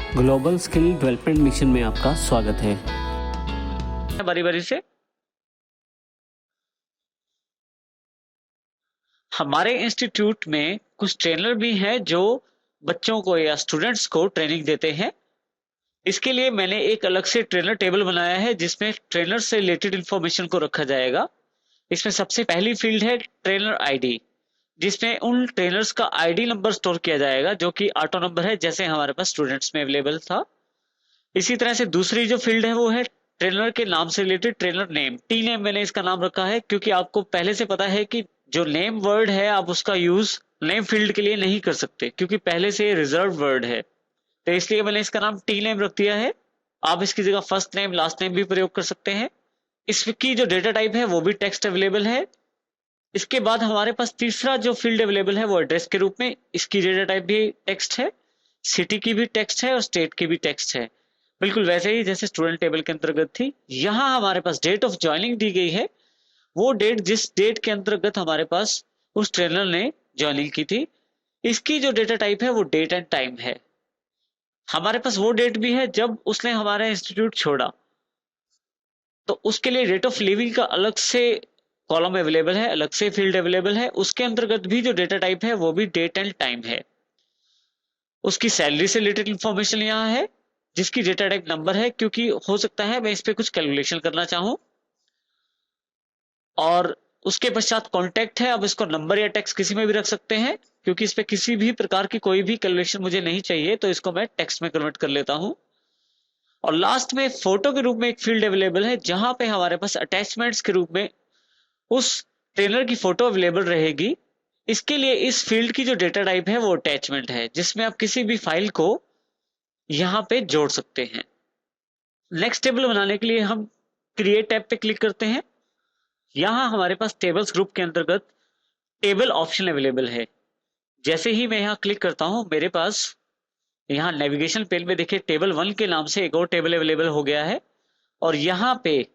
Global skill development mission में आपका स्वागत है। बारी बारी से हमारे इंस्टीट्यूट में कुछ ट्रेनर भी हैं जो बच्चों को या स्टूडेंट्स को ट्रेनिंग देते हैं। इसके लिए मैंने एक अलग से ट्रेनर टेबल बनाया है जिसमें ट्रेनर से रिलेटेड इंफॉर्मेशन को रखा जाएगा। इसमें सबसे पहली फील्ड है ट्रेनर आईडी, जिसमें उन ट्रेनर्स का आईडी नंबर स्टोर किया जाएगा जो कि ऑटो नंबर है, जैसे हमारे पास स्टूडेंट्स में अवेलेबल था। इसी तरह से दूसरी जो फील्ड है वो है ट्रेनर के नाम से related trainer name. T name मैंने इसका नाम रखा है क्योंकि आपको पहले से पता है कि जो नेम वर्ड है आप उसका यूज नेम फील्ड के लिए नहीं कर सकते क्योंकि पहले से रिजर्व वर्ड है, तो इसलिए मैंने इसका नाम टी नेम रख दिया है। आप इसकी जगह फर्स्ट नेम लास्ट नेम भी प्रयोग कर सकते हैं। इसकी जो डेटा टाइप है वो भी टेक्स्ट अवेलेबल है। इसके बाद हमारे पास तीसरा जो फील्ड अवेलेबल है वो एड्रेस के रूप में, इसकी डेटा टाइप भी टेक्स्ट है, सिटी की भी टेक्स्ट है और स्टेट की भी टेक्स्ट है, बिल्कुल वैसे ही जैसे स्टूडेंट टेबल के अंतर्गत थी। यहाँ हमारे पास डेट ऑफ ज्वाइनिंग दी गई है, वो डेट जिस डेट के अंतर्गत हमारे पास उस ट्रेनर ने ज्वाइनिंग की थी। इसकी जो डेटा टाइप है वो डेट एंड टाइम है। हमारे पास वो डेट भी है जब उसने हमारा इंस्टीट्यूट छोड़ा, तो उसके लिए डेट ऑफ लिविंग का अलग से कॉलम अवेलेबल है, अलग से फील्ड अवेलेबल है। उसके अंतर्गत भी जो डेटा टाइप है वो भी डेट एंड टाइम है। उसकी सैलरी से रिलेटेड इंफॉर्मेशन यहाँ है जिसकी डेटा टाइप नंबर है, क्योंकि हो सकता है मैं इस पे कुछ कैलकुलेशन करना चाहूं। और उसके पश्चात कॉन्टेक्ट है, अब इसको नंबर या टेक्स्ट किसी में भी रख सकते हैं क्योंकि इस पे किसी भी प्रकार की कोई भी कैलकुलेशन मुझे नहीं चाहिए, तो इसको मैं टेक्स्ट में कन्वर्ट कर लेता हूं। और लास्ट में फोटो के रूप में एक फील्ड अवेलेबल है जहां पे हमारे पास अटैचमेंट्स के रूप में उस ट्रेनर की फोटो अवेलेबल रहेगी। इसके लिए इस फील्ड की जो डेटा टाइप है वो अटैचमेंट है, जिसमें आप किसी भी फाइल को यहाँ पे जोड़ सकते हैं। नेक्स्ट टेबल बनाने के लिए हम क्रिएट टैब पे क्लिक करते हैं। यहाँ हमारे पास टेबल्स ग्रुप के अंतर्गत टेबल ऑप्शन अवेलेबल है। जैसे ही मैं यहाँ क्लिक करता हूँ मेरे पास यहाँ नेविगेशन पेन में देखिए टेबल 1 के नाम से एक और टेबल अवेलेबल हो गया है। और यहाँ पे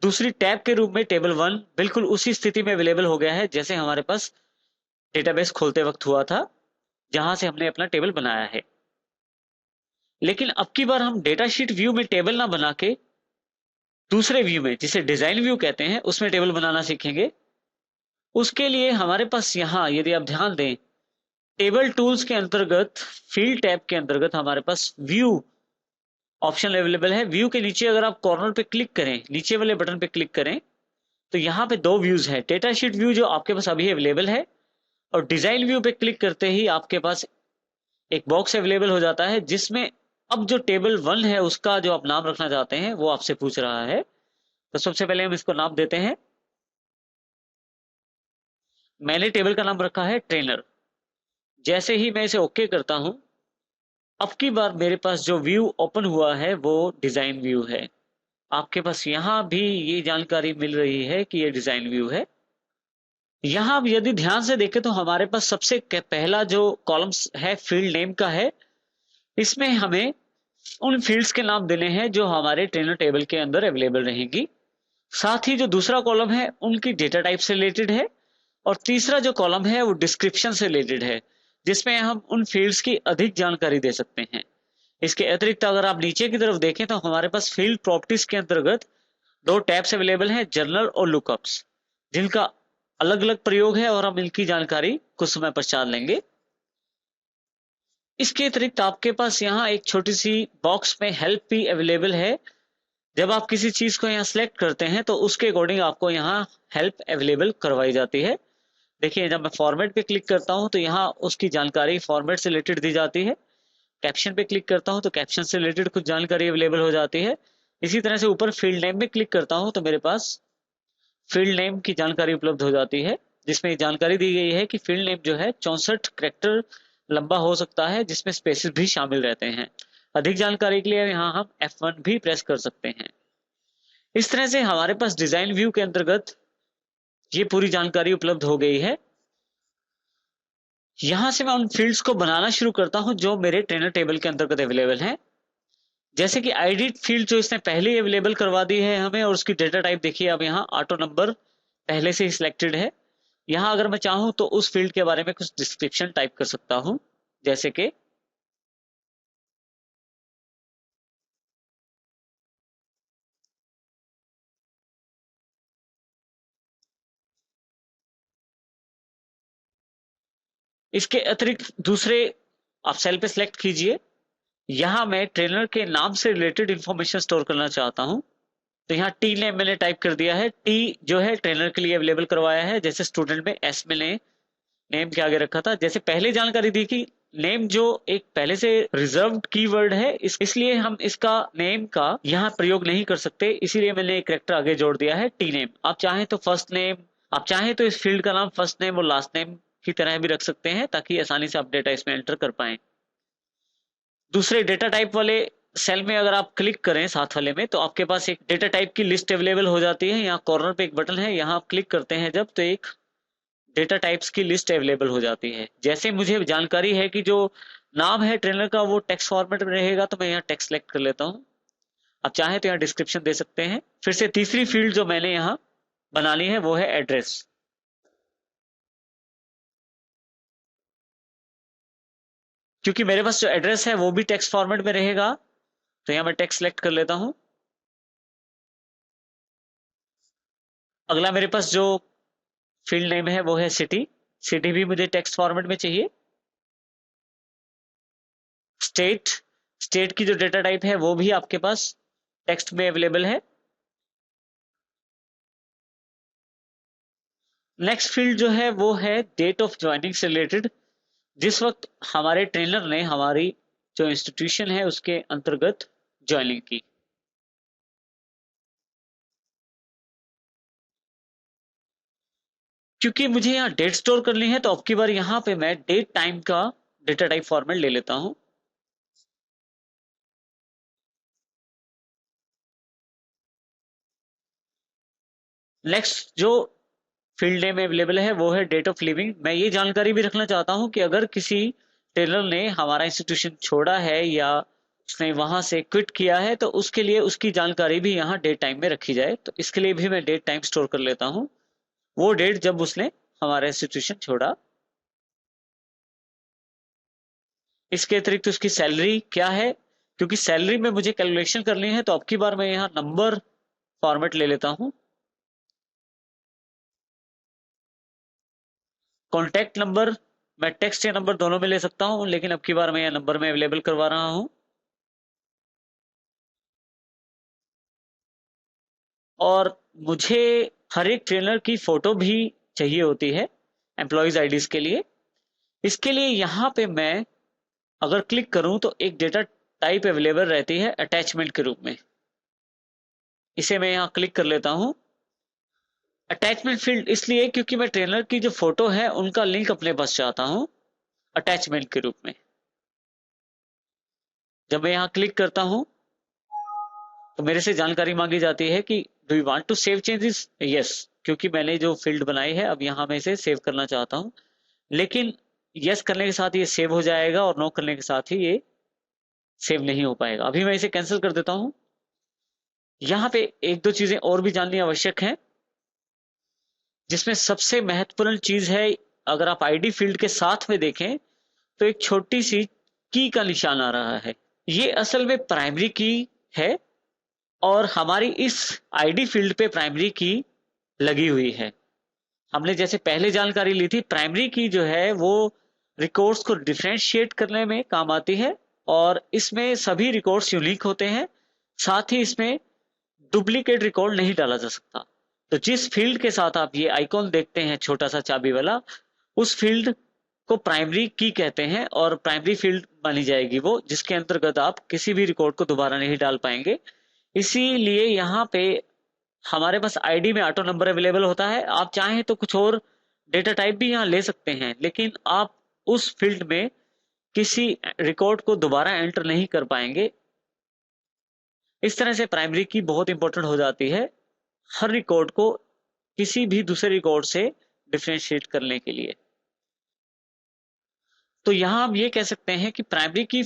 दूसरी टैब के रूप में टेबल 1 बिल्कुल उसी स्थिति में अवेलेबल हो गया है जैसे हमारे पास डेटाबेस खोलते वक्त हुआ था, जहां से हमने अपना टेबल बनाया है। लेकिन अब की बार हम डेटा शीट व्यू में टेबल ना बना के दूसरे व्यू में, जिसे डिजाइन व्यू कहते हैं, उसमें टेबल बनाना सीखेंगे। उसके लिए हमारे पास यहाँ यदि आप ध्यान दें टेबल टूल्स के अंतर्गत फील्ड टैब के अंतर्गत हमारे पास व्यू ऑप्शन अवेलेबल है। व्यू के नीचे अगर आप कॉर्नर पे क्लिक करें, नीचे वाले बटन पे क्लिक करें, तो यहाँ पे दो व्यूज है। डेटा शीट व्यू जो आपके पास अभी अवेलेबल है, और डिजाइन व्यू पे क्लिक करते ही आपके पास एक बॉक्स अवेलेबल हो जाता है जिसमें अब जो टेबल 1 है उसका जो आप नाम रखना चाहते हैं वो आपसे पूछ रहा है। तो सबसे पहले हम इसको नाम देते हैं। मैंने टेबल का नाम रखा है ट्रेनर। जैसे ही मैं इसे ओके करता हूं, अब की बार मेरे पास जो व्यू ओपन हुआ है वो डिजाइन व्यू है। आपके पास यहाँ भी ये जानकारी मिल रही है कि ये डिजाइन व्यू है। यहाँ यदि ध्यान से देखें तो हमारे पास सबसे पहला जो कॉलम्स है फील्ड नेम का है। इसमें हमें उन फील्ड्स के नाम देने हैं जो हमारे ट्रेनर टेबल के अंदर अवेलेबल रहेंगी। साथ ही जो दूसरा कॉलम है उनकी डेटा टाइप से रिलेटेड है, और तीसरा जो कॉलम है वो डिस्क्रिप्शन से रिलेटेड है जिसमें हम उन फील्ड्स की अधिक जानकारी दे सकते हैं। इसके अतिरिक्त अगर आप नीचे की तरफ देखें तो हमारे पास फील्ड प्रॉपर्टीज के अंतर्गत दो टैब्स अवेलेबल हैं, जर्नल और लुकअप्स, जिनका अलग अलग प्रयोग है और हम इनकी जानकारी कुछ समय पश्चात लेंगे। इसके अतिरिक्त आपके पास यहाँ एक छोटी सी बॉक्स में हेल्प भी अवेलेबल है। जब आप किसी चीज को यहाँ सिलेक्ट करते हैं तो उसके अकॉर्डिंग आपको यहाँ हेल्प अवेलेबल करवाई जाती है। देखिए जब मैं फॉर्मेट पे क्लिक करता हूँ तो यहाँ उसकी जानकारी फॉर्मेट से रिलेटेड दी जाती है। कैप्शन पे क्लिक करता हूँ तो कैप्शन से रिलेटेड कुछ जानकारी अवेलेबल हो जाती है। इसी तरह से ऊपर फील्ड नेम में क्लिक करता हूँ तो मेरे पास फील्ड नेम की जानकारी उपलब्ध हो जाती है, जिसमें जानकारी दी गई है कि फील्ड नेम जो है 64 कैरेक्टर लंबा हो सकता है, जिसमें स्पेसेस भी शामिल रहते हैं। अधिक जानकारी के लिए यहाँ हम F1 भी प्रेस कर सकते हैं। इस तरह से हमारे पास डिजाइन व्यू के अंतर्गत ये पूरी जानकारी उपलब्ध हो गई है। यहां से मैं उन फील्ड्स को बनाना शुरू करता हूं जो मेरे ट्रेनर टेबल के अंतर्गत अवेलेबल हैं। जैसे कि आईडी फील्ड जो इसने पहले ही अवेलेबल करवा दी है हमें, और उसकी डेटा टाइप देखिए अब यहाँ ऑटो नंबर पहले से ही सिलेक्टेड है। यहाँ अगर मैं चाहूं तो उस फील्ड के बारे में कुछ डिस्क्रिप्शन टाइप कर सकता हूं, जैसे कि इसके अतिरिक्त दूसरे आप सेल पे सिलेक्ट कीजिए। यहाँ मैं ट्रेनर के नाम से रिलेटेड इंफॉर्मेशन स्टोर करना चाहता हूँ, तो यहाँ टी नेम मैंने टाइप कर दिया है। टी जो है ट्रेनर के लिए अवेलेबल करवाया है, जैसे स्टूडेंट में एस मैंने नेम के आगे रखा था। जैसे पहले जानकारी दी कि नेम जो एक पहले से रिजर्व्ड कीवर्ड है, इसलिए हम इसका नेम का यहाँ प्रयोग नहीं कर सकते, इसीलिए मैंने एक कैरेक्टर आगे जोड़ दिया है टी नेम। आप चाहें तो फर्स्ट नेम, आप चाहें तो इस फील्ड का नाम फर्स्ट नेम और लास्ट नेम की तरह भी रख सकते हैं, ताकि आसानी से आप डेटा इसमें एंटर कर पाए। दूसरे डेटा टाइप वाले सेल में अगर आप क्लिक करें साथ वाले में, तो आपके पास एक डेटा टाइप की लिस्ट अवेलेबल हो जाती है। यहाँ कॉर्नर पे एक बटन है, यहाँ आप क्लिक करते हैं जब, तो एक डेटा टाइप्स की लिस्ट अवेलेबल हो जाती है। जैसे मुझे जानकारी है कि जो नाम है ट्रेनर का वो टेक्स्ट फॉर्मेट में रहेगा, तो मैं यहाँ टेक्स्ट सेलेक्ट कर लेता हूँ। आप चाहें तो यहाँ डिस्क्रिप्शन दे सकते हैं। फिर से तीसरी फील्ड जो मैंने यहाँ बना ली है वो है एड्रेस। क्योंकि मेरे पास जो एड्रेस है वो भी टेक्स्ट फॉर्मेट में रहेगा, तो यहाँ मैं टेक्स्ट सेलेक्ट कर लेता हूँ। अगला मेरे पास जो फील्ड नेम है वो है सिटी। सिटी भी मुझे टेक्स्ट फॉर्मेट में चाहिए। स्टेट, स्टेट की जो डेटा टाइप है वो भी आपके पास टेक्स्ट में अवेलेबल है। नेक्स्ट फील्ड जो है वो है डेट ऑफ ज्वाइनिंग से रिलेटेड, जिस वक्त हमारे ट्रेनर ने हमारी जो इंस्टीट्यूशन है उसके अंतर्गत ज्वाइनिंग की। क्योंकि मुझे यहाँ डेट स्टोर करनी है, तो अब की बार यहाँ पे मैं डेट टाइम का डेटा टाइप फॉर्मेट ले लेता हूं। नेक्स्ट जो फील्ड नेम अवेलेबल है वो है डेट ऑफ लिविंग। मैं ये जानकारी भी रखना चाहता हूं कि अगर किसी ट्रेनर ने हमारा इंस्टीट्यूशन छोड़ा है या उसने वहां से क्विट किया है, तो उसके लिए उसकी जानकारी भी यहाँ डेट टाइम में रखी जाए। तो इसके लिए भी मैं डेट टाइम स्टोर कर लेता हूँ, वो डेट जब उसने हमारा इंस्टीट्यूशन छोड़ा। इसके अतिरिक्त उसकी सैलरी क्या है, क्योंकि सैलरी में मुझे कैलकुलेशन करनी है, तो अब की बार मैं यहाँ नंबर फॉर्मेट ले लेता हूँ। कॉन्टैक्ट नंबर मैं टेक्स्ट या नंबर दोनों में ले सकता हूँ, लेकिन अब की बार मैं यहाँ नंबर में अवेलेबल करवा रहा हूँ। और मुझे हर एक ट्रेनर की फोटो भी चाहिए होती है एम्प्लॉयज आईडीज के लिए। इसके लिए यहाँ पे मैं अगर क्लिक करूं तो एक डेटा टाइप अवेलेबल रहती है अटैचमेंट के रूप में। इसे मैं यहाँ क्लिक कर लेता हूं। अटैचमेंट फील्ड इसलिए क्योंकि मैं ट्रेनर की जो फोटो है उनका लिंक अपने पास चाहता हूं अटैचमेंट के रूप में। जब मैं यहाँ क्लिक करता हूं तो मेरे से जानकारी मांगी जाती है कि do you want to save changes. Yes, क्योंकि मैंने जो फील्ड बनाई है अब यहाँ मैं इसे सेव करना चाहता हूँ। लेकिन यस करने के साथ ये सेव हो जाएगा और नो करने के साथ ही ये सेव नहीं हो पाएगा। अभी मैं इसे कैंसिल कर देता हूं। यहाँ पे एक दो चीजें और भी जाननी आवश्यक है, जिसमें सबसे महत्वपूर्ण चीज है, अगर आप आईडी फील्ड के साथ में देखें तो एक छोटी सी की का निशान आ रहा है। ये असल में प्राइमरी की है और हमारी इस आईडी फील्ड पे प्राइमरी की लगी हुई है। हमने जैसे पहले जानकारी ली थी, प्राइमरी की जो है वो रिकॉर्ड्स को डिफरेंशिएट करने में काम आती है और इसमें सभी रिकॉर्ड्स यूनिक होते हैं। साथ ही इसमें डुप्लीकेट रिकॉर्ड नहीं डाला जा सकता। तो जिस फील्ड के साथ आप ये आइकॉन देखते हैं छोटा सा चाबी वाला, उस फील्ड को प्राइमरी की कहते हैं और प्राइमरी फील्ड मानी जाएगी वो, जिसके अंतर्गत आप किसी भी रिकॉर्ड को दोबारा नहीं डाल पाएंगे। इसीलिए यहाँ पे हमारे पास आईडी में ऑटो नंबर अवेलेबल होता है। आप चाहें तो कुछ और डेटा टाइप भी यहाँ ले सकते हैं, लेकिन आप उस फील्ड में किसी रिकॉर्ड को दोबारा एंटर नहीं कर पाएंगे। इस तरह से प्राइमरी की बहुत इंपॉर्टेंट हो जाती है हर रिकॉर्ड को किसी भी दूसरे रिकॉर्ड से डिफरेंशिएट करने के लिए। तो यहां हम ये कह सकते हैं कि प्राइमरी की